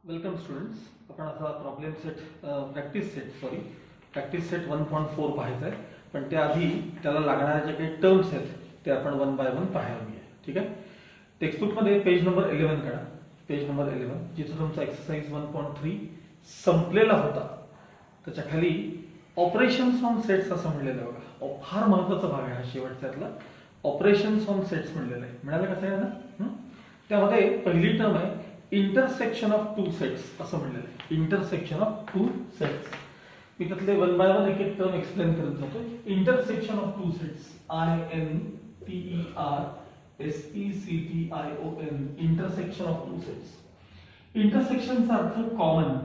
Welcome students. आपण आता problem set practice set 1.4 पाहायचा आहे. पण त्याआधी त्याला लागणाऱ्या ज्या काही टर्म्स आहेत ते आपण वन बाय वन पाहायला घेऊया. ठीक आहे. टेक्स्टबुकमध्ये पेज नंबर 11 काढा. पेज नंबर 11 जिथे तुमचा एक्सरसाइज 1.3 संपलेला होता त्याच्या खाली ऑपरेशन्स ऑन सेट्स असं म्हणलेलं आहे बघा. फार महत्त्वाचा भाग आहे हा शेवटच्यातला. ऑपरेशन्स ऑन सेट्स म्हणलेलं आहे. मिळालं कसं आहे ना. त्यामध्ये पहिली टर्म आहे इंटरसेक्शन ऑफ टू सेट्स असं म्हणलेलं आहे. Intersection of two sets. मी त्यातले वन बाय वन एक एक टर्म एक्सप्लेन करत जातो. Intersection of two sets INTERSECTION intersection of two sets. इंटरसेक्शनचा अर्थ कॉमन.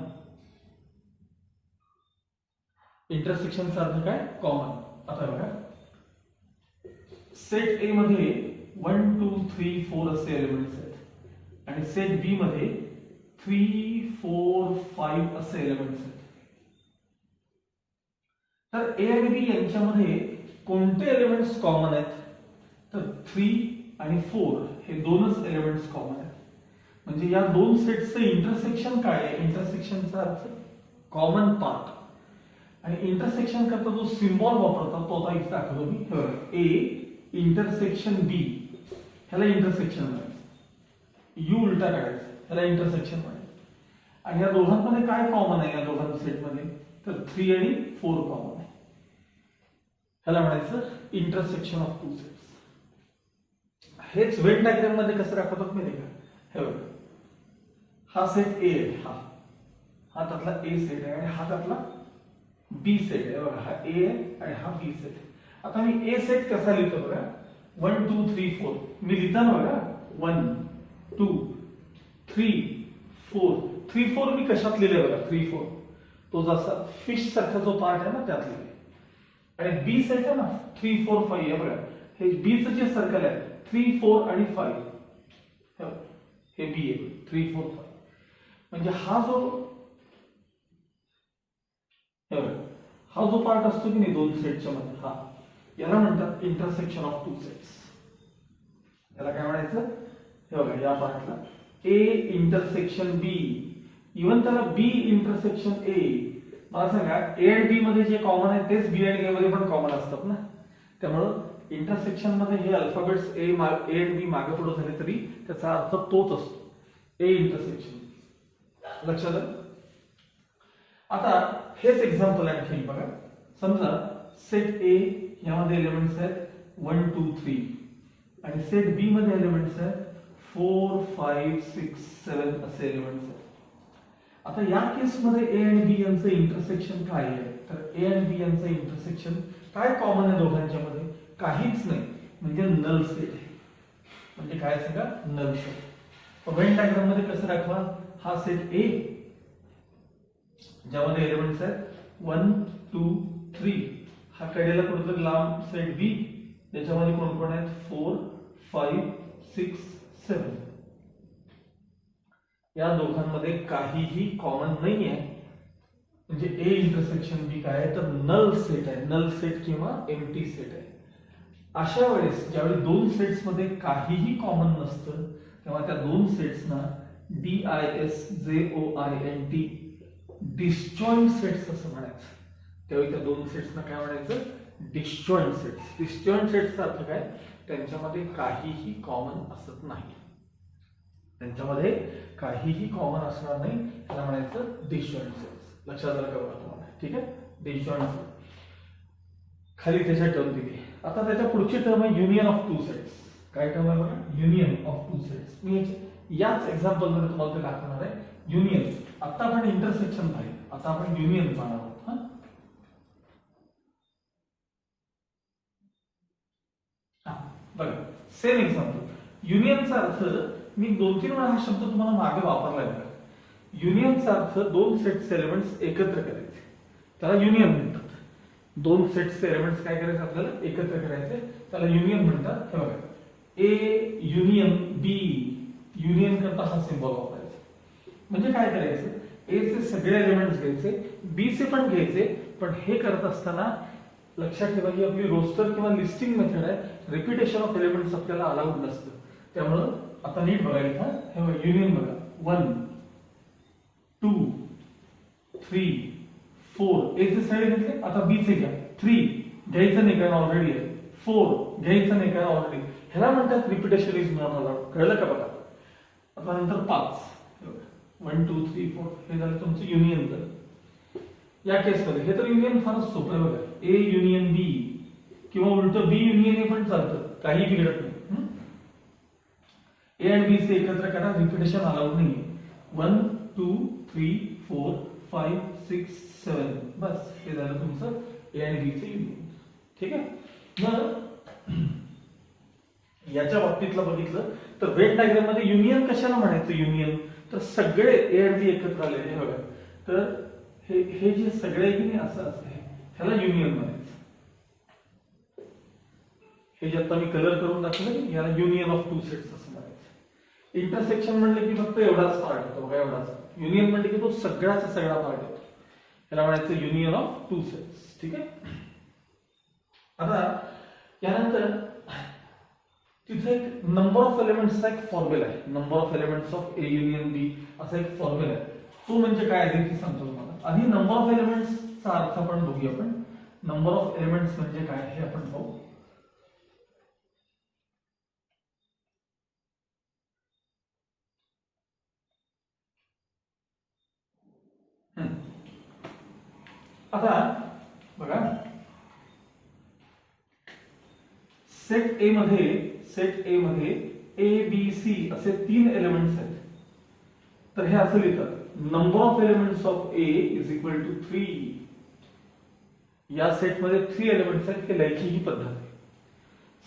इंटरसेक्शनचा अर्थ काय? कॉमन. आता बघा सेट ए मध्ये 1 2 3 4 असे एलिमेंट्स आहेत आणि सेट बी मध्ये 3 4 5 असे एलिमेंट्स आहेत. तर ए आणि बी यांच्यामध्ये कोणते एलिमेंट्स कॉमन आहेत? तर 3 आणि 4 हे दोनच एलिमेंट्स कॉमन आहेत. म्हणजे या दोन सेट्सचं इंटरसेक्शन काय आहे? इंटरसेक्शनचा अर्थ कॉमन पार्ट. आणि इंटरसेक्शन करता जो सिम्बॉल वापरतात तो आता इथे दाखवतो मी. ए इंटरसेक्शन बी ह्याला इंटरसेक्शन म्हणायचं. यू उलटा काढायचा ह्याला इंटरसेक्शन म्हणायचं. आणि या दोघांमध्ये काय कॉमन आहे? या दोघांच्या सेटमध्ये तर 3 आणि 4 कॉमन आहे. ह्याला म्हणायचं इंटरसेक्शन ऑफ टू सेट्स. हेच वेन डायग्राम मध्ये कसं दाखवतात माहिती का? हे बघा हा सेट ए आहे. हा त्यातला ए सेट आहे आणि हा त्यातला बी सेट आहे. बघा हा ए आहे आणि हा बी सेट आहे. आता मी ए सेट कसा लिहितो बघा. 1 2 3 4 मी लिहिताना बघा 1 2 3 4 3 4 मी कशात लिहिले बघा. 3 4 तो जसा फिश सारखा जो पार्ट आहे ना त्यात लिहिले. आणि बी सेट आहे ना 3 4 5 आहे बघा. हे बी चं जे सर्कल आहे 3 4 आणि 5 हे बी आहे 3 4 5. म्हणजे हा जो पार्ट असतो की नाही दोन सेटच्या मध्ये हा याला म्हणतात इंटरसेक्शन ऑफ टू सेट्स. याला काय म्हणायचं? हे बघा या पार्टला ए इंटरसेक्शन बी. इव्हन त्याला बी इंटरसेक्शन ए. मला सांगा ए आणि बी मध्ये जे कॉमन आहे तेच बी आणि ए मध्ये पण कॉमन असतात ना. त्यामुळं इंटरसेक्शन मध्ये हे अल्फाबेट्स ए आणि बी मागे पुढे झाले तरी त्याचा अर्थ तोच असतो. A intersection. लक्षात आलं? आता हेच एक्झाम्पल आणखी बघा. समजा सेट ए यामध्ये एलिमेंट्स आहेत 1 2 3 आणि सेट बी मध्ये एलिमेंट्स आहेत 4 5 6 7 असे एलिमेंट्स आहेत. आता या केस मध्ये ए आणि बी यांचं इंटरसेक्शन काय आहे? तर ए आणि बी यांचं इंटरसेक्शन काय कॉमन आहे दोघांच्या मध्ये? काहीच नाही. म्हणजे नल सेट आहे. म्हणजे काय सांगा? Null set. वेन डायग्राम मध्ये कसं दाखवा? हा सेट ए ज्यामध्ये एलिमेंट्स आहेत 1 2 3. हा कडेला कुठेतरी लांब सेट बी याच्यामध्ये कोण कोण आहेत? 4 5 6 7. या दोघांमध्ये काहीही कॉमन नाही आहे. म्हणजे ए इंटरसेक्शन बी काय आहे? तर नल सेट आहे. नल सेट किंवा एम्प्टी सेट आहे. अशा वेळेस ज्यावेळी दोन सेट्स मध्ये काहीही कॉमन नसतं तेव्हा त्या दोन सेट्सना DISJOINT डिसजॉइंट सेट्स असं म्हणायचं. त्यावेळी त्या दोन सेट्सना काय म्हणायचं? Disjoint sets. डिसजॉइंट सेट्सचा अर्थ काय? त्यांच्यामध्ये काहीही कॉमन असत नाही. त्यांच्यामध्ये काहीही कॉमन असणार नाही त्याला म्हणायचं डिसजॉइंट सेट्स. लक्षात आलं का बघा तुम्हाला? ठीक आहे. Disjoint set. खाली त्याच्या टर्म दिली. आता त्याच्या पुढची टर्म आहे युनियन ऑफ टू सेट्स. काय टर्म आहे बघा? Union of two sets. मी याच एक्झाम्पल मध्ये तुम्हाला ते दाखवणार आहे. युनियन. आता आपण इंटरसेक्शन पाहिजे. आता आपण युनियन पाहणार आहोत. बघा सेम एक्झाम्पल. युनियनचा अर्थ मी 2-3 वेळा हा शब्द तुम्हाला मागे वापरलाय बघा. युनियनचा अर्थ दोन सेट्स एलिमेंट्स एकत्र करायचे त्याला युनियन म्हणतात. दोन सेट्स एलिमेंट्स काय करायचे? आपल्याला एकत्र करायचे त्याला युनियन म्हणतात. हे बघा ए युनियन बी. युनियन करता हा सिम्बॉल वापरायचा. म्हणजे काय करायचं? ए चे सगळे एलिमेंट्स घ्यायचे, बी चे पण घ्यायचे. पण हे करत असताना लक्षात ठेवा ही आपली रोस्टर किंवा लिस्टिंग मेथड आहे. रिपिटेशन ऑफ एलिमेंट्स आपल्याला अलाउड नसतं. त्यामुळं आता नीट बघा इथं. हे बघा युनियन बघा 1 2 3 4 ए चे सगळे घेतले. आता बी चे घ्या. 3 घ्यायचं नाही कारण ऑलरेडी आहे. 4 घ्यायचं नाही कारण ऑलरेडी. ह्याला म्हणतात रिपिटेशन इज नॉट अलाउड. कळलं का बघा. आता नंतर 5 1 2 3 4 हे झालं तुमचं युनियन. तर या केसमध्ये हे तर युनियन फारच सोपं आहे बघा. ए युनियन बी किंवा उलट बी युनियन ए पण चालतं, काही बिघडत नाही. ए आणि बी चे एकत्र करा, रिपिटेशन अलाउड नाही. 1 2 3 4 5 6 7 बस हे झालं तुमचं ए आणि बी चे युनियन. ठीक आहे. मग याच्या बाबतीतलं बघितलं तर वेन डायग्राम मध्ये युनियन कशाला म्हणायचं. युनियन तर सगळे ए आणि बी एकत्र आले हे बघा. तर हे जे सगळे की नाही असं असं ह्याला युनियन म्हणायचं. हे जे आता मी कलर करून दाखवलं याला युनियन ऑफ टू सेट्स असं म्हणायचं. इंटरसेक्शन म्हणलं की फक्त एवढाच पार्ट येतो बघा, एवढाच. युनियन म्हणलं की तो सगळ्याचा सगळा पार्ट येतो. याला म्हणायचं युनियन ऑफ टू सेट्स. ठीक आहे. आता यानंतर तिथे एक नंबर ऑफ एलिमेंट्सचा एक फॉर्म्युला आहे. Number of elements of A union B असा एक फॉर्म्युला आहे. तो म्हणजे काय आहे ते सांगतो तुम्हाला. आधी नंबर ऑफ एलिमेंट्सचा अर्थ आपण बघूया. आपण नंबर ऑफ एलिमेंट्स म्हणजे काय हे आपण पाहू. आता बघा सेट ए मध्ये ए बी सी असे 3 एलिमेंट्स आहेत. तर हे असं लिहितात. Number of elements of A is equal to 3. या सेट मध्ये 3 एलिमेंट्स आहेत. हे लिहायची ही पद्धत आहे.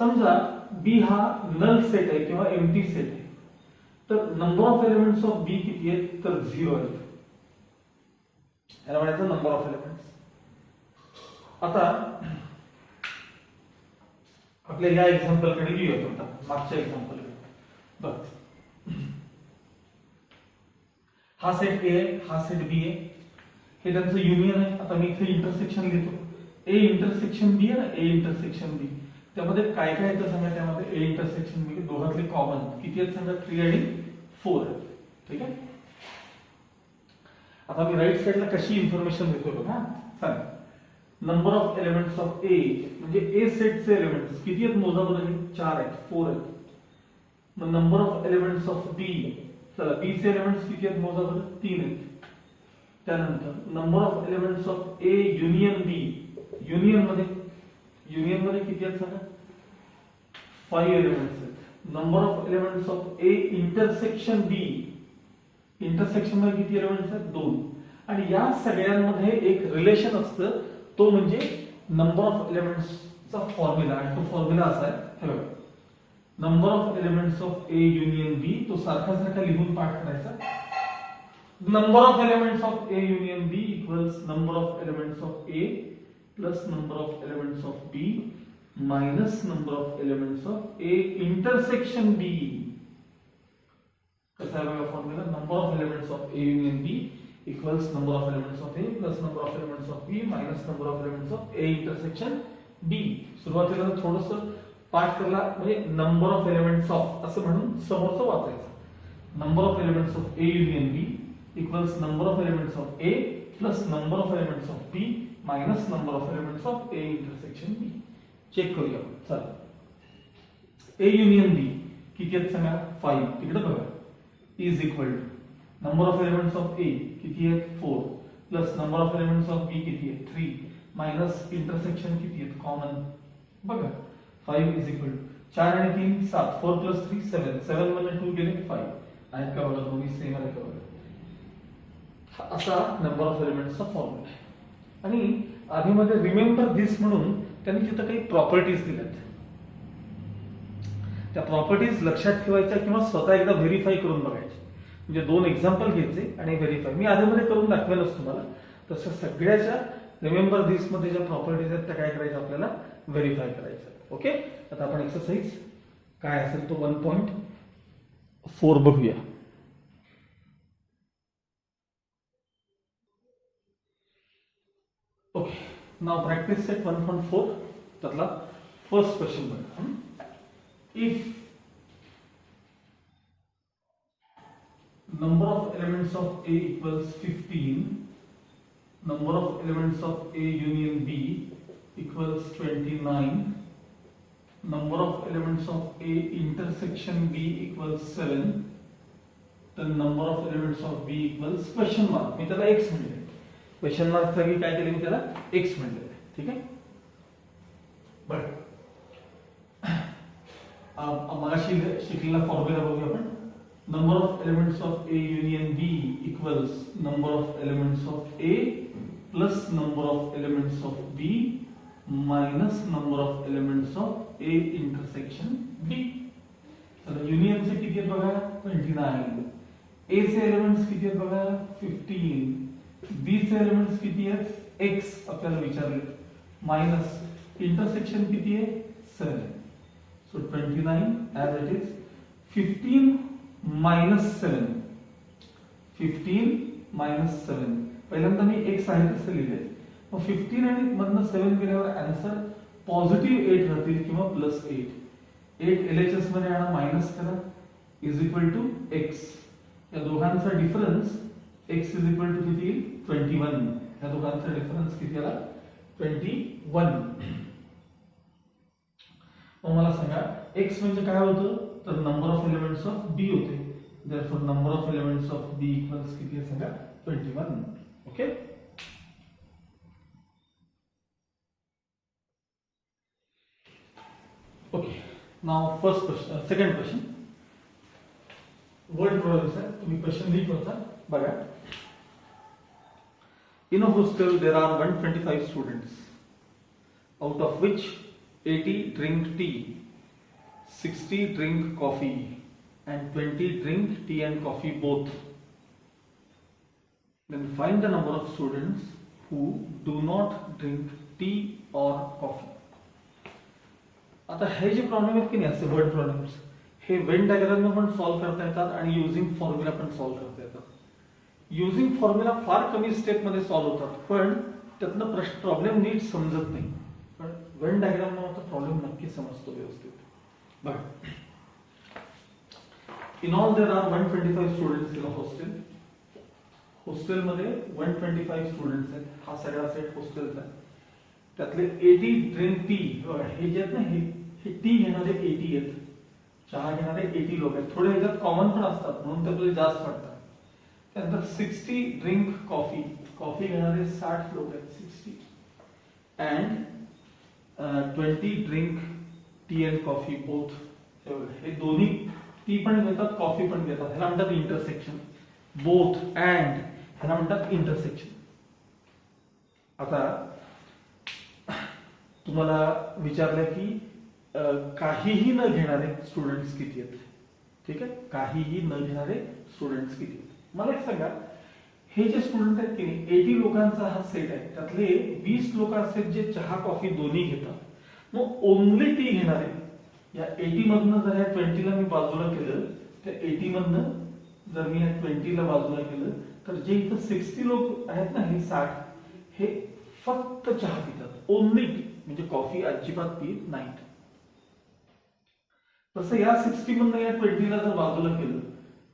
समजा बी हा नल सेट आहे किंवा एम्प्टी सेट आहे. तर number of elements of B किती आहेत तर 0 आहेत. याला म्हणायचं नंबर ऑफ एलिमेंट्स. आता आपल्या या एक्झाम्पल कडे घेऊया. आता मागच्या एक्झाम्पल कडे बघ. हा सेट ए आहे, हा सेट बी आहे. हे त्यांचं युनियन आहे. आता मी इथे इंटरसेक्शन घेतो. ए इंटरसेक्शन बी आहे ना, ए इंटरसेक्शन बी. त्यामध्ये काय काय येतं सांगा. त्यामध्ये ए इंटरसेक्शन बी दोघातले कॉमन किती आहेत सांगा. 3 आणि 4 आहेत. ठीक आहे. आता मी राईट साइडला कशी इन्फॉर्मेशन देतो बघा. सांगा नंबर ऑफ एलिमेंट्स ऑफ ए म्हणजे ए सेटचे एलिमेंट्स किती आहेत मोजा बरं. 4 आहेत, 4 आहेत. मग नंबर ऑफ एलिमेंट्स ऑफ बी, चला बी चे एलिमेंट्स किती आहेत मोजा बरं. 3 आहेत. त्यानंतर number of elements of A union B. Union मध्ये किती आहेत सांगा. 5 एलिमेंट्स आहेत. Number of elements of A intersection B. Intersection मध्ये किती एलिमेंट्स आहेत 2. आणि या सगळ्यांमध्ये एक रिलेशन असतं. तो म्हणजे नंबर ऑफ एलिमेंट्सचा फॉर्म्युला. आणि तो फॉर्म्युला असा आहे हे बघा. Number of elements of A union B तो सारखा लिहून पाठ करायचा. Number of elements of A union B equals number of elements of A plus number of elements of B minus number of elements of A intersection B. कसा आहे बघा formula. Number of elements of A union B equals number of elements of A plus number of elements of B minus number of elements of A intersection B. सुरुवातीला थोडंसं पाठ करला म्हणजे number of elements of असं म्हणून समोरचं वाचायचं. Number of elements of A union B equals number of elements of A plus number of elements of B minus number of elements of A intersection B. Check करूया. चला ए union बी किती आहेत सांगा. 5. तिकडे बघा. Is equal to number of elements of A किती आहेत 4 plus number of elements of B किती आहेत 3 मायनस इंटरसेक्शन किती आहेत कॉमन बघा. 5 इज इक्वल टू 4 आणि 3 7. 4 प्लस 3 7. 7 मध्ये 2 गेले 5. आहेत का बघा. दोन्ही सेम आहे का बघा. असा नंबर ऑफ एलिमेंट्सचा फॉर्म्युला आहे. आणि आधीमध्ये रिमेंबर दिस म्हणून त्यांनी तिथं काही प्रॉपर्टीज दिल्यात. त्या प्रॉपर्टीज लक्षात ठेवायच्या किंवा स्वतः एकदा व्हेरीफाय करून बघायच्या. म्हणजे 2 एक्झाम्पल घ्यायचे आणि व्हेरीफाय. मी आधीमध्ये करून दाखवेलच तुम्हाला. तसं सगळ्याच्या रिमेंबर दिस मध्ये ज्या प्रॉपर्टीज आहेत त्या काय करायच्या आपल्याला व्हेरीफाय करायचं. ओके. आता आपण एक्सरसाइज काय असेल तो 1.4 बघूया. ओके. नाव प्रॅक्टिस सेट 1.4 त्यातला फर्स्ट क्वेश्चन बघा. If number of elements of A equals 15, number of elements of A union B equals 29, number of elements of A intersection B equals 7, the number of elements of B equals question mark. मी त्याला x म्हणले, question mark साठी काय केले मी त्याला x म्हणले. ठीक आहे. बरं, मगाशी शिकलेला फॉर्म्युला बघूया आपण. Number of elements of A union B equals number of elements of A plus number of elements of B minus number of elements of A intersection B. तर युनियनचे किती आहेत बघा 29, ए चे एलिमेंट्स किती आहेत बघा 15, बी चे एलिमेंट्स किती आहेत x आपल्याला विचारले, माइनस इंटरसेक्शन किती आहे 7. So 29 as it is 15 minus 7. 15 minus 7. पहिल्यांदा मी x आहे तसं लिहिले. मग 15 आणि मधनं 7 गेल्यावर आन्सर पॉझिटिव्ह 8 राहतील किंवा प्लस 8. 8 LHS मध्ये आणा, मायनस करा, इज इक्वल टू x. या दोघांचा difference x is equal to किती 21. या दोघांचा डिफरन्स किती आला 21. मग मला सांगा x म्हणजे काय होतं, तर number of elements of b होते. Therefore number of elements of b equals किती आहे सांगा 21. Okay. Okay, now first question, second question. Word problems आहे, तुम्ही क्वेश्चन रीड करता बघा. In a hostel there are 125 students, out of which 80 drink tea, 60 drink coffee, and 20 drink tea and coffee both. Then find the number of students who do not drink tea or coffee. आता हे जे problem आहेत की नाही असे word problems, हे Venn diagram पण solve करता येतात आणि युजिंग फॉर्म्युला पण सॉल्व्ह करता येतात. युजिंग फॉर्म्युला फार कमी स्टेप मध्ये सॉल्व्ह होतात, पण त्यातनं प्रॉब्लेम नीट समजत नाही. पण वेन डायग्राम मध्ये प्रॉब्लेम नक्की समजतो व्यवस्थित. बघा, in all there are 125 students in a hostel. Hostel मध्ये 125 स्टुडंट्स आहेत. हा सगळा सेट हॉस्टेलचा आहे. त्यातले 80 ड्रिंक टी. हे जे आहेत ना, हे टी घेणारे 80 आहेत, चहा घेणारे 80 लोक आहेत. थोडे ह्याच्यात कॉमन पण असतात म्हणून ते आपल्याला जास्त वाटतात. त्यानंतर 60 ड्रिंक कॉफी, कॉफी घेणारे 60 लोक आहेत 60. And 20 drink tea and coffee both. हे दोन्ही टी पण घेतात कॉफी पण घेतात. ह्याला म्हणतात इंटरसेक्शन. बोथ अँड ह्याला म्हणतात इंटरसेक्शन. आता तुम्हाला विचारलं की काहीही न घेणारे स्टुडंट्स किती आहेत. ठीक आहे, काहीही न घेणारे स्टुडंट्स किती आहेत. मला एक सांगा, हे जे स्टुडंट आहेत की नाही 80 लोकांचा हा सेट आहे. त्यातले 20 लोक असतात जे चहा कॉफी दोन्ही घेतात. मग ओनली टी घेणारे या 80 मधनं जर या 20 ला मी बाजूला केलं, त्या 80 मधनं जर मी या 20 ला बाजूला केलं, तर जे इथं 60 लोक आहेत ना, हे 60, हे फक्त चहा पितात. ओनली टी म्हणजे कॉफी अजिबात पीत नाहीत. तसं या 60 मधनं या 20 ला जर बाजूला केलं,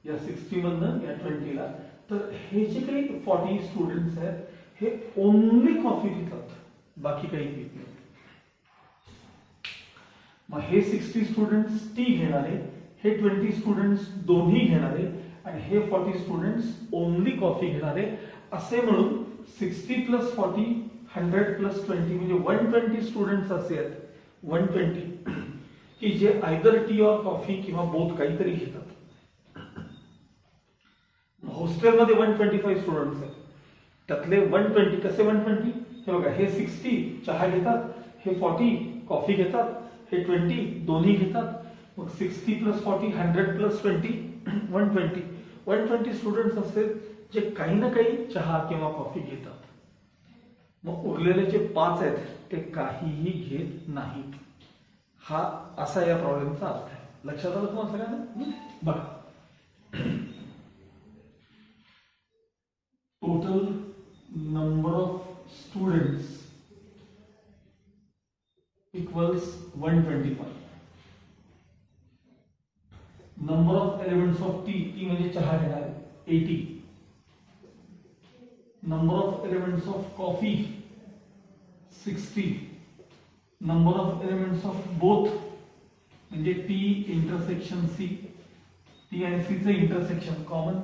या 60 मधनं या 20 ला, तर हे जे काही 40 स्टुडंट्स आहेत हे ओनली कॉफी पितात, बाकी काही पित नाही. मग हे 60 स्टुडंट्स टी घेणारे, हे 20 स्टुडंट्स दोन्ही घेणारे, आणि हे 40 स्टुडंट्स ओनली कॉफी घेणारे. असे म्हणून 60 प्लस 40 100 प्लस 20 म्हणजे 120 स्टुडंट्स असे आहेत, 120 की जे आयदर टी और कॉफी किंवा बोथ काहीतरी घेतात. हॉस्टेलमध्ये 125 स्टुडंट्स आहेत. त्यातले 120 कसे 120, हे बघा, हे 60 चहा घेतात, हे 40 कॉफी घेतात, हे 20 दोन्ही घेतात. मग 60 प्लस 40 100 प्लस 20 120 स्टुडंट्स असतील जे काही ना काही चहा किंवा कॉफी घेतात. मग उरलेले जे 5 आहेत ते काहीही घेत नाहीत. हा असा या प्रॉब्लेमचा अर्थ आहे. लक्षात आलं तुम्हाला सगळ्यांना? बघा, total number of students equals 125. Number of elements of T, T म्हणजे चहा घेणारे, 80. Number of elements of coffee 60. Number of elements of both म्हणजे T इंटरसेक्शन C, T आणि C चे इंटरसेक्शन कॉमन.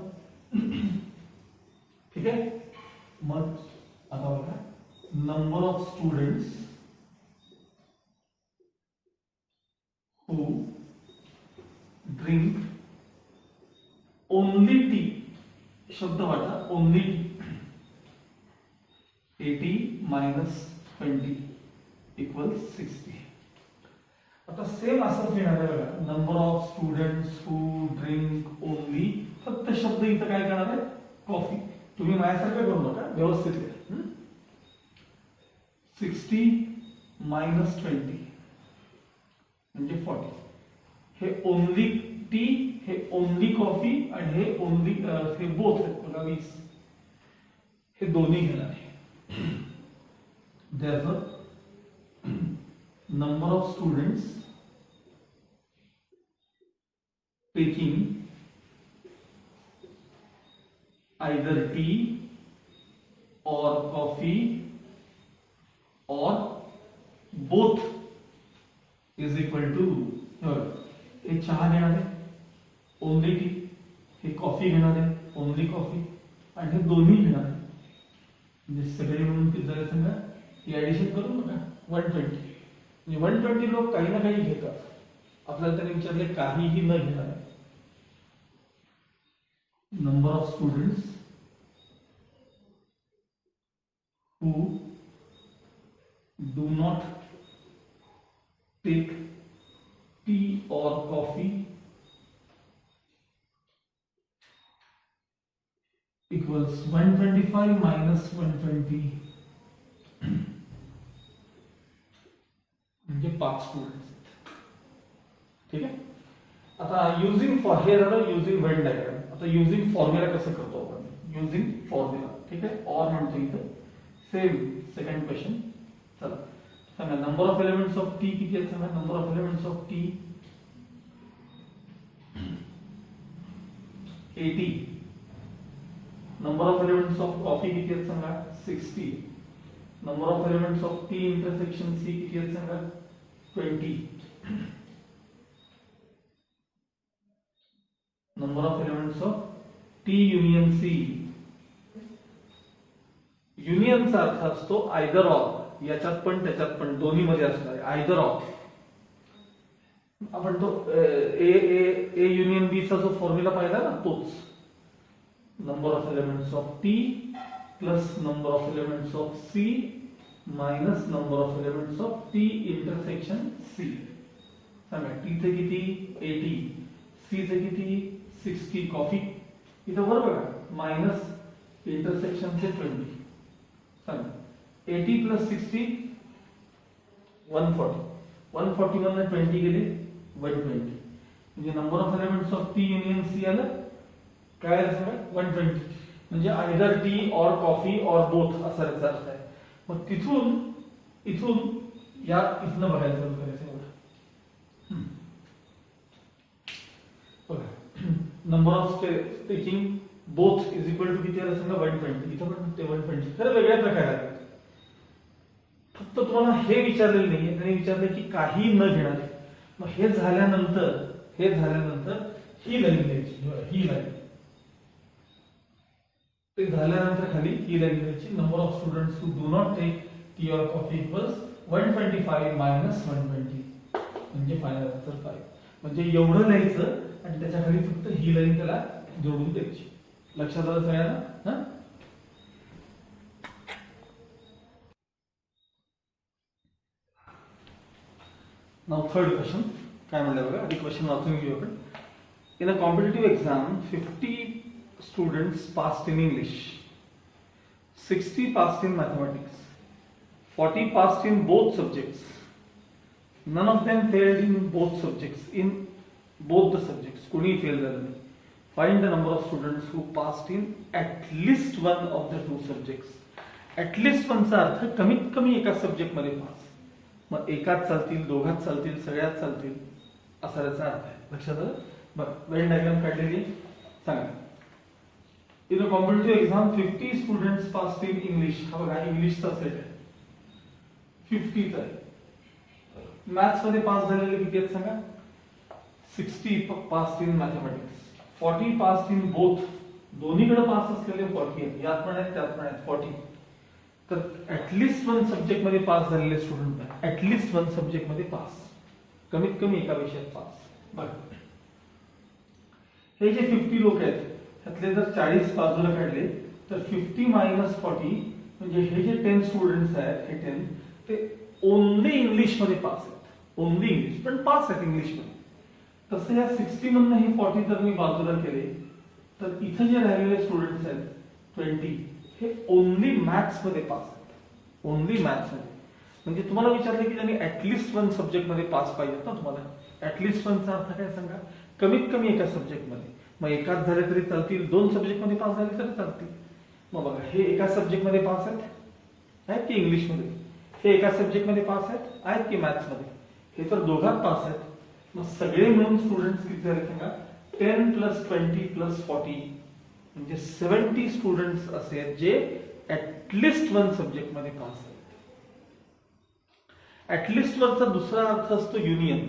ठीक आहे. मग आता बघा number of students who drink only tea, शब्द वाटा only tea, 80 minus 20 equals 60. आता सेम असंच घेणार आहे बघा, number of students who drink only, फक्त शब्द इथं काय करणार आहे कॉफी. तुम्ही माझ्यासारखं करू नका, व्यवस्थित लिहा. 60 minus 20 म्हणजे 40. हे ओनली टी, हे ओनली कॉफी आणि हे ओनली हे बोथ आहेत बघा 20. हे दोन्ही घेणार आहे. Therefore, number of students taking either tea or coffee or both is equal to, हे चहा घेणार आहे ओनली टी, हे कॉफी घेणार आहे ओनली कॉफी आणि हे दोन्ही घेणार आहे. म्हणजे सगळे मिळून किती झाले सांगा, ही ऍडिशन करून बघा 120. म्हणजे 120 लोक काही ना काही घेतात. आपल्याला त्यांनी विचारले काहीही न घेणार आहे. Number of students who do not take tea or coffee equals 125 minus 120 म्हणजे 5 स्टुडंट्स. ठीक आहे. आता युजिंग फॉर हे झालं युजिंग व्हेन डायग्राम. आता युजिंग फॉर्म्युला कसं करतो आपण, युजिंग फॉर्म्युला. ठीक आहे. और म्हणतो इथं सेम सेकंड क्वेश्चन. चला सांगा number of elements of T किती आहेत सांगा. Number of elements of T 80. Number of elements of coffee किती आहेत सांगा 60. Number of elements of T intersection C किती आहेत सांगा 20. Number of elements of T union C. युनियनचा अर्थ असतो आयदर ऑर, याच्यात पण त्याच्यात पण दोन्ही मध्ये असणार आहे आयदर ऑर. आपण तो ए युनियन बी चा जो फॉर्म्युला पाहिला ना तोच. Number of elements of T plus number of elements of C minus number of elements of T intersection C. सांगा टी चे किती 80, सी चे किती 60. कॉफी इथं बरोबर बघा मायनस इंटरसेक्शन चे 20. सांगा 80 प्लस 60 140. 140 मधून 20 गेले 120. म्हणजे number of elements of T union C आलं काय आलं सांगा 120. म्हणजे either T or coffee or both असा याचा अर्थ आहे. मग तिथून इथून या इथनं बघायला चालू करायचं बघा. Number of taking both is equal to किती आलं सांगा 120. इथं पण ते 120 तर वेगळ्या प्रकारे आले. फक्त तुम्हाला हे विचारलेलं नाहीये, त्यांनी विचारलं की काही न घेणार. मग हे झाल्यानंतर ही लाईन द्यायची. ही लाईन ते झाल्यानंतर खाली ही लाईन द्यायची. Number of students who do not take tea or coffee equals 125 minus 120 म्हणजे फायनल आन्सर 5. म्हणजे एवढं लिहायचं आणि त्याच्या खाली फक्त ही लाईन त्याला जोडून द्यायची. लक्षात आलं सगळ्यांना. हा नाउ थर्ड क्वेश्चन काय म्हणलं बघा. आधी क्वेश्चन वाचून घेऊ आपण. In a competitive exam 50 students passed in English, 60 passed in mathematics, 40 passed in both subjects. None of them failed in both subjects. In both the subjects, कोणी फेल झालं नाही. Find the number of students who passed in at least one of the two subjects. At least one चा अर्थ कमीत कमी एका subject मध्ये pass. मग एकात चालतील, दोघात चालतील, सगळ्यात चालतील असा याचा अर्थ आहे. लक्षात आलं. बरं वेन डायग्राम काढलेली सांगा. In a competitive exam 50 students pass in English. हा बघा इंग्लिशचा सेट आहे 50 चा आहे. मॅथ्स मध्ये पास झालेले किती आहेत सांगा? 60 pass in mathematics, 40 pass in both, दोन्हीकडे पास असलेले 40 आहेत, यात पण आहेत त्यात पण आहेत 40. तर ऍटलिस्ट वन सब्जेक्ट मध्ये पास झालेले स्टुडंट आहे, ऍटलिस्ट वन सब्जेक्ट मध्ये पास, कमीत कमी एका विषयात पास. बघा हे जे 50 लोक आहेत त्यातले जर 40 बाजूला काढले तर 50 मायनस 40 म्हणजे हे जे 10 स्टुडंट्स आहेत, हे 10 ते ओनली इंग्लिश मध्ये पास आहेत, ओनली इंग्लिश, पण पास आहेत इंग्लिश मध्ये. तसं या 60 मधनं हे 40 जर मी बाजूला केले तर इथं जे राहिलेले स्टुडंट्स आहेत 20 हे ओनली मॅथ्स मध्ये पास आहेत, ओनली मॅथ्स मध्ये. म्हणजे तुम्हाला विचारलं की त्यांनी ऍटलिस्ट वन सब्जेक्ट मध्ये पास पाहिजेत ना, तुम्हाला ऍटलिस्ट वनचा अर्थ काय सांगा? कमीत कमी एका सब्जेक्ट मध्ये. मग एकाच झाले तरी चालतील, दोन सब्जेक्ट मध्ये पास झाले तरी चालतील. मग बघा हे एका सब्जेक्ट मध्ये पास आहेत की इंग्लिश मध्ये, हे एका सब्जेक्ट मध्ये पास आहेत की मॅथ्स मध्ये, हे तर दोघात पास आहेत. मग सगळे मिळून स्टुडंट्स किती झाले सांगा? 10 प्लस 20 प्लस 40 म्हणजे 70 स्टुडंट्स असे आहेत जे ऍटलिस्ट वन सब्जेक्ट मध्ये पास आहेत. ऍटलिस्ट वनचा दुसरा अर्थ असतो युनियन.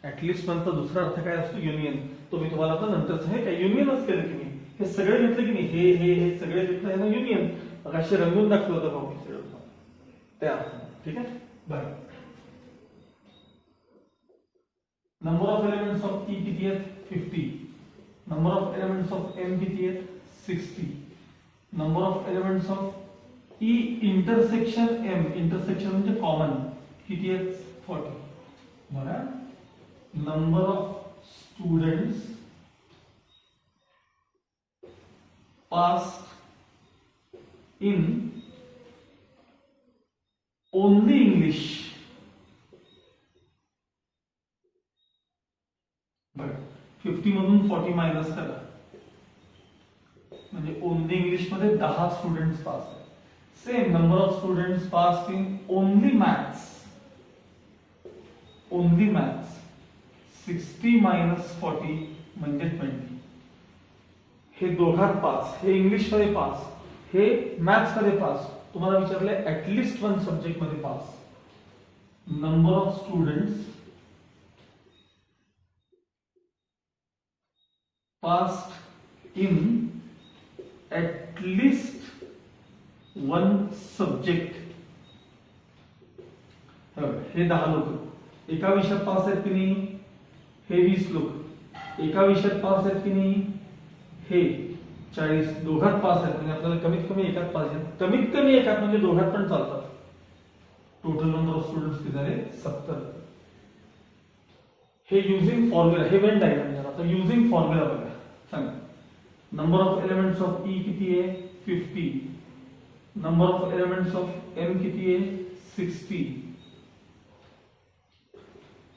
ऍटलिस्ट वनचा दुसरा अर्थ काय असतो? युनियन. तो मी तुम्हाला आता नंतरच हे काय युनियनच केलं की मी, हे सगळे घेतलं की नाही, हे सगळे घेतलं आहे ना युनियन. मग असे रंगून दाखवलं होतं भाऊ सगळं त्या अर्थाने. ठीक आहे बरं. Number of elements of E किती आहेत? 50. Number of elements of M किती आहेत? 60. Number of elements of E intersection M, intersection म्हणजे कॉमन, किती आहेत? 40. बरं. Number of students passed in only English. बरं 50 मधून 40 मायनस करा म्हणजे ओनली इंग्लिश मध्ये 10 स्टुडंट्स पास आहेत. Same number of students pass in only maths, only maths 60 minus 40 म्हणजे 20. हे दोघात पास, हे इंग्लिश मध्ये पास, हे मॅथ्स मध्ये पास. तुम्हाला विचारले ऍटलिस्ट वन सब्जेक्ट मध्ये pass. Number of students passed in at least one subject. हे 10 लोक एका विषयात पास आहेत की नाही, हे 20 लोक एका विषयात पास आहेत की नाही, हे 40 दोघात पास आहेत. म्हणजे आपल्याला कमीत कमी एकात पाहिजे, कमीत कमी एकात म्हणजे दोघात पण चालतात. टोटल नंबर ऑफ स्टुडंट्स किती झाले? 70. हे युजिंग फॉर्म्युला, हे वेन डायग्राम झाला. आता युजिंग फॉर्म्युला बघा सांगा. Number of elements of E किती आहे? 50. Number of elements of M किती आहे? 60.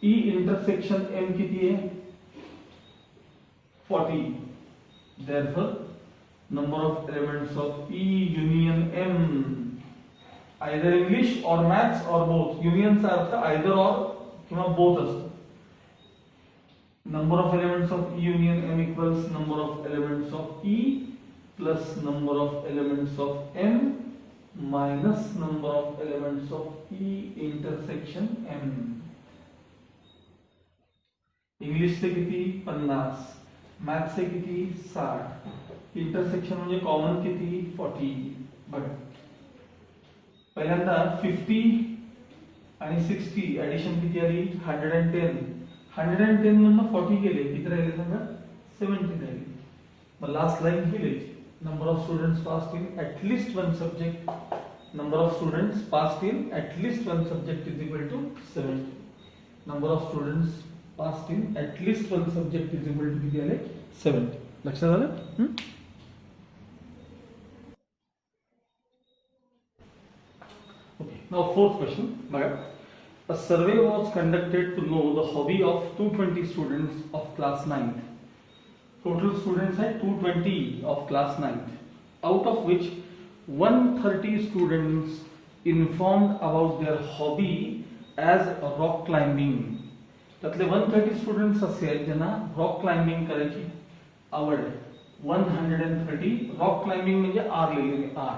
ई इंटरसेक्शन एम किती आहे? 40. Therefore, number of elements of E union M either English or Maths or both. Union चा अर्थ either or किंवा both असतो. Number of elements of E union M equals number of elements of E plus number of elements of M minus number of elements of E intersection M. English से किती? 50. Maths से किती? 60. Intersection म्हणजे common किती? 40. बघा पहिल्यांदा 50 आणि 60 addition किती आली? 110. 110 मधनं 40 गेले, किती राहिले सांगा? 70 राहिले. मग लास्ट लाईन ही लिहायची. Number of students passed in at least one subject, number of students passed in at least one subject is equal to 70. Number of students passed in at least one subject is equal to किती आले? 70. लक्षात आलं? Okay. Now fourth question. A survey was conducted to know the hobby of 220 students of class 9th. Total students are 220 of class 9th, out of which 130 students informed about their hobby as rock climbing. त्यातले 130 students असे आहेत ज्यांना rock climbing करायची आवड आहे. 130 rock climbing म्हणजे R लिहिलेले R.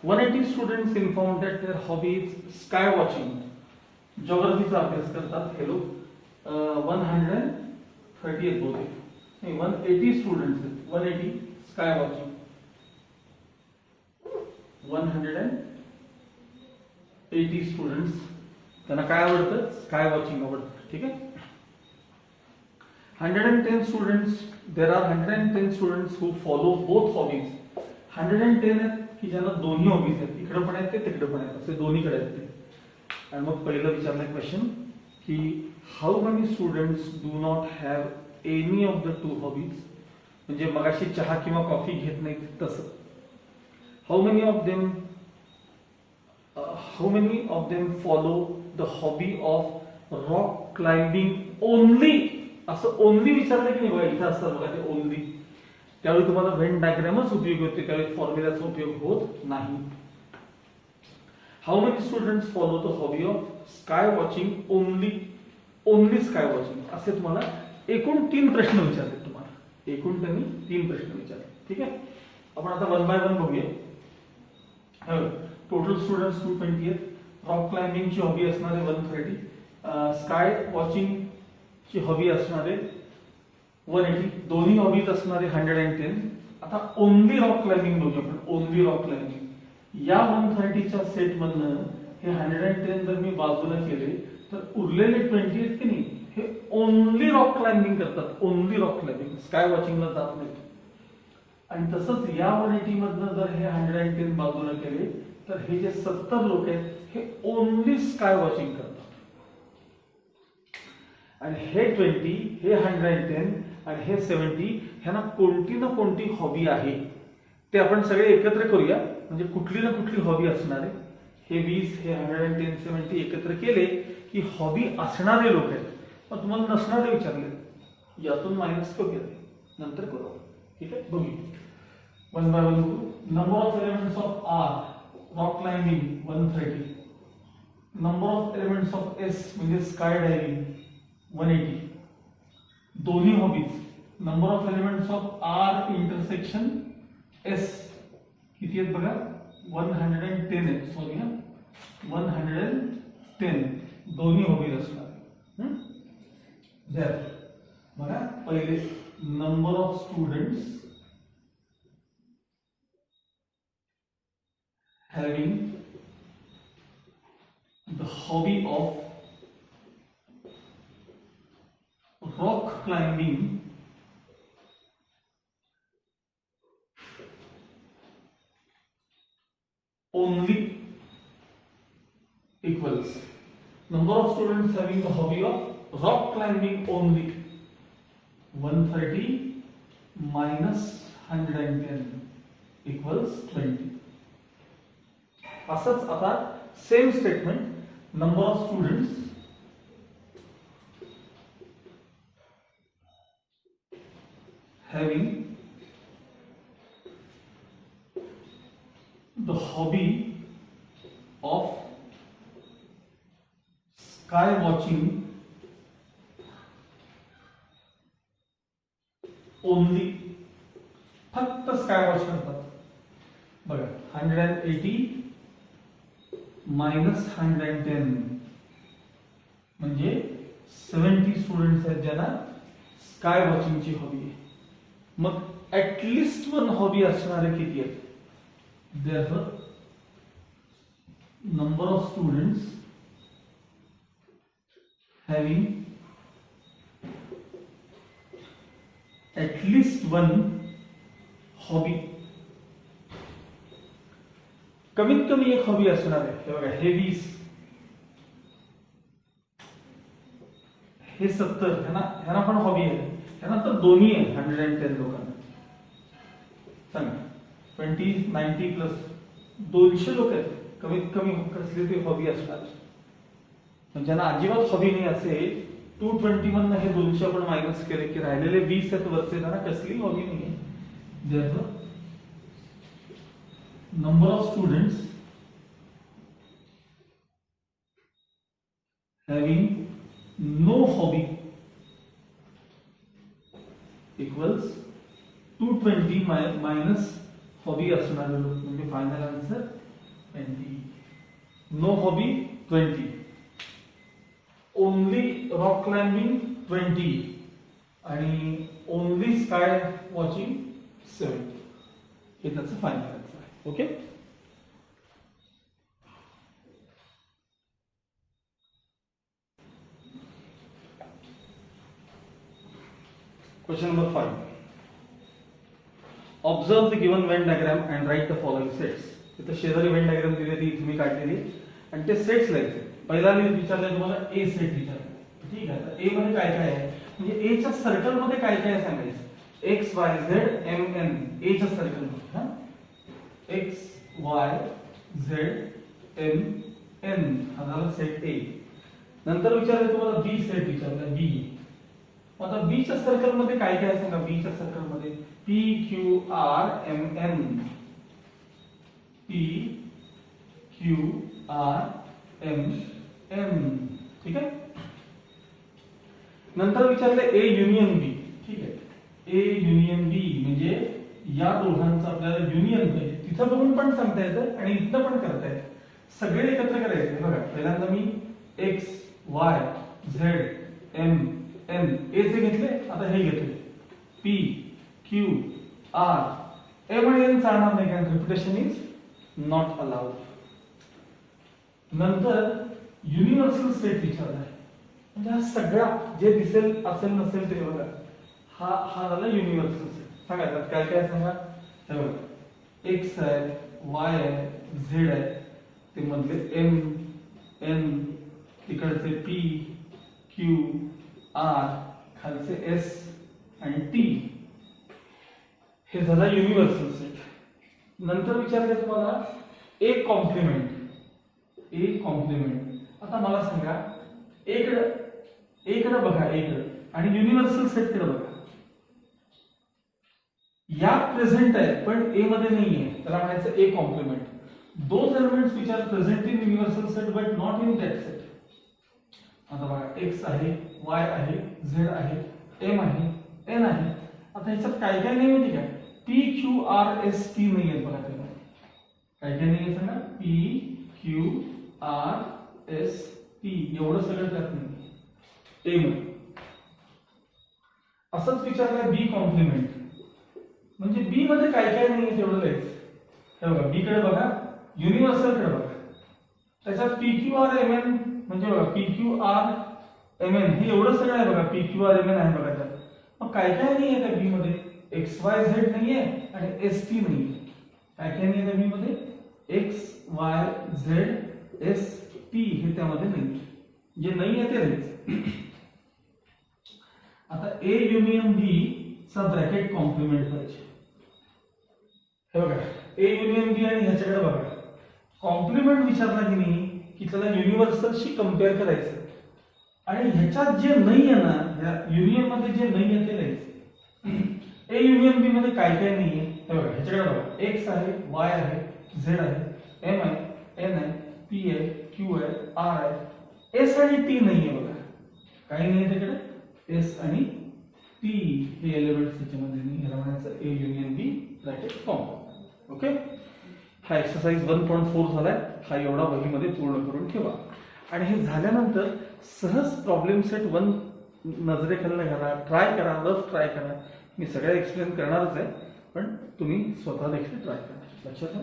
180 students inform that their hobby is sky watching. जॉग्राफीचा अभ्यास करतात हे लोक. 130 आहेत बहुतेक, नाही 180 स्टुडंट्स आहेत. 180 स्काय वॉचिंग. 180 स्टुडंट्स त्यांना काय आवडतं? स्काय वॉचिंग आवडतं. ठीक आहे. 110 students, there are 110 students who follow both hobbies. 110 आहेत की ज्यांना दोन्ही हॉबीज आहेत, इकडे पण आहेत ते तिकडे पण आहेत, असे दोन्हीकडे आहेत ते. आणि मग पहिलं विचारलं क्वेश्चन की how many students do not have any of the two hobbies. म्हणजे मगाशी चहा किंवा कॉफी घेत नाहीत तसं. How many of them follow the hobby of rock climbing only. असं ओनली विचारलं की नाही बघा, इथं असतं बघा ते ओनली. त्यावेळी तुम्हाला व्हेन डायग्रामच उपयोगी होते, त्यावेळी फॉर्म्युलाचा उपयोग होत नाही. How many students follow the hobby of sky watching only. Only sky watching असे तुम्हाला एकूण 3 प्रश्न विचारले. तुम्हाला एकूण त्यांनी 3 प्रश्न विचारले. ठीक आहे. आपण आता 1 बाय 1 बघूया. टोटल स्टुडंट्स 220 आहेत. रॉक क्लाइंबिंगची हॉबी असणारे 130. स्काय वॉचिंग ची हॉबी असणारे 180. दोन्ही हॉबीज असणारे 110. आता ओनली रॉक क्लाइंबिंग बघूया आपण. ओनली रॉक क्लाइंबिंग या 130च्या सेट मधनं हे 110 जर मी बाजूला केले तर उरलेले 20 आहेत की नाही, हे ओनली रॉक क्लाइंबिंग करतात. ओनली रॉक क्लाइंबिंग, स्काय वॉचिंगला जात नाहीत. आणि तसंच या 180 मधनं जर हे 110 बाजूला केले तर हे जे 70 लोक आहेत हे ओनली स्काय वॉचिंग करतात. आणि हे 20, हे 110 आणि हे 70 ह्यांना कोणती ना कोणती हॉबी आहे. ते आपण सगळे एकत्र करूया, म्हणजे कुठली ना कुठली हॉबी असणार आहे. हे 20, हे 110, 70 एकत्र केले की हॉबी असणारे लोक आहेत. मग तुम्हाला नसणारे विचारले, यातून मायनस करूया, नंतर करू. ठीक आहे. बघूया 1 बाय 1 बघू. Number of elements of R rock climbing 130. Number of elements of S म्हणजे स्काय डायव्हिंग 180. दोन्ही hobbies. Number of elements of R intersection S किती आहेत बघा, 110 आहेत. सॉरी 110 दोन्ही हॉबीज असणार. बघा पहिले number of students having the hobby of rock climbing only equals number of students having the hobby of rock climbing only 130 minus 110 equals 20. असंच आता same statement number of students having the hobby of sky watching only. फक्त sky watch करतात. बघा 180 minus 110 म्हणजे 70 students आहेत ज्यांना sky वॉचिंगची hobby आहे. मग ऍटलिस्ट 1 हॉबी असणारे किती आहेत? Therefore, number of students having at least 1 hobby. कमीत कमी एक हॉबी असणार आहे. हे बघा हे 20, हे 70 ह्यांना पण हॉबी आहे. ह्यांना तर दोन्ही आहे 110 लोकांना. सांगा 20, 90 प्लस 200 लोक आहेत. कमीत कमी कसली तरी हॉबी असणार. ज्यांना अजिबात हॉबी नाही असेल 220 मधनं हे 200 आपण मायनस केले की राहिलेले 20 आहेत वरचे, त्यांना कसली हॉबी नाही आहे. Therefore, number of students having no hobby equals 220 minus hobby असणार म्हणजे final answer 20. No hobby 20. Only rock climbing 20 आणि ओनली स्काय वॉचिंग 70. हे त्याचं फायनल आन्सर आहे. Okay. Question number 5. Observe the given Venn diagram and write the following sets. इथं शेजारी Venn diagram दिली ती तुम्ही काढलेली आणि ते सेट्स लिहायचे. पहिला मी विचारलंय तुम्हाला ए सेट विचारलं. ठीक आहे. तर ए मध्ये काय काय आहे म्हणजे ए च्या सर्कल मध्ये काय काय आहे सांगायचं. X Y Z M N A च्या सर्कल मध्ये हा X Y Z M N हा झाला सेट ए. नंतर विचारलंय तुम्हाला बी सेट विचारलंय बी. आता बी च्या सर्कल मध्ये काय काय आहे सांगा. बी च्या सर्कल मध्ये P Q R M N P Q R M N. ठीक आहे. नंतर विचारले ए युनियन बी. ठीक आहे. ए युनियन बी म्हणजे या दोघांचं आपल्याला युनियन पाहिजे. तिथं बघून पण सांगता येतं आणि इथं पण करता येतं. सगळे एकत्र करायचे. बघा पहिल्यांदा मी X Y Z M N A चे घेतले. आता हे घेतले पी क्यू आर एम आणि एन चालणार नाही कारण रिपिटेशन इज नॉट अलाउड. नंतर युनिव्हर्सल सेट विचारलाय म्हणजे हा सगळा जे दिसेल असेल नसेल ते बघा हा झाला युनिव्हर्सल सेट. सांगा काय काय सांगा. हे बघा एक्स आहे वाय आहे झेड आहे ते मधले एम एन तिकडचे पी क्यू आर खालचे एस आणि टी हे झाला युनिव्हर्सल सेट. नंतर विचारले तुम्हाला ए कॉम्प्लिमेंट. ए कॉम्प्लिमेंट आता मला सांगा एकडे बघा एकडे आणि युनिव्हर्सल सेट कडे बघा. या प्रेझेंट आहे पण ए मध्ये नाहीये त्याला म्हणायचं A complement. Those elements which are present in universal set but not in that set. आता बघा एक्स आहे वाय आहे झेड आहे एम आहे एन आहे. आता ह्याच्यात काय काय नाही माहिती काय P Q R S T नाही आहे. बघा त्याला काय काय नाही सांगा. P Q R S T एवढं सगळं त्यात नाही ए मध्ये. असंच विचारलंय बी कॉम्प्लिमेंट म्हणजे बी मध्ये काय काय नाही तेवढं लिहायचं. हे बघा बी कडे बघा युनिव्हर्सल कडे बघा त्याच्यात P Q R M N म्हणजे बघा P Q R M N हे एवढं सगळं आहे. बघा P Q R M N आहे बघा त्यात. मग काय काय नाही आहे त्या बी मध्ये. एक्स वाय झेड नाहीये आणि एस टी नाहीये. काय काय नाही आहे त्या बी मध्ये. X Y Z S T हे त्यामध्ये नाही. जे नाही आहे ते राहील. आता ए युनियन बी चा ब्रॅकेट कॉम्प्लिमेंट पाहिजे. हे बघा ए युनियन बी आणि ह्याच्याकडे बघा कॉम्प्लिमेंट विचारला की नाही की त्याला युनिव्हर्सलशी कंपेअर करायचं आणि ह्याच्यात जे नाही आहे ना या युनियन मध्ये जे नाही आहे ते लिहायचं. ए युनियन बी मध्ये काय काय नाहीये हे बघा ह्याच्याकडे बघा एक्स आहे वाय आहे झेड आहे एम आहे एन आहे पी आहे क्यू आहे आर आहे एस आणि टी नाहीये. बघा काही नाही त्याच्याकडे एस आणि टी हे एलिमेंट्स त्याच्यामध्ये नाही. ह्याला म्हणायचं A union B bracket complement. Okay. हा एक्सरसाइज 1.4 झालाय. हा एवढा वहीमध्ये पूर्ण करून ठेवा आणि हे झाल्यानंतर सहज प्रॉब्लेम सेट 1 नजरेखाली घाला. ट्राय करा. रफ ट्राय करा. मी सगळ्या एक्सप्लेन करणारच आहे पण तुम्ही स्वतः देखील ट्राय करा. लक्षात ठेवा.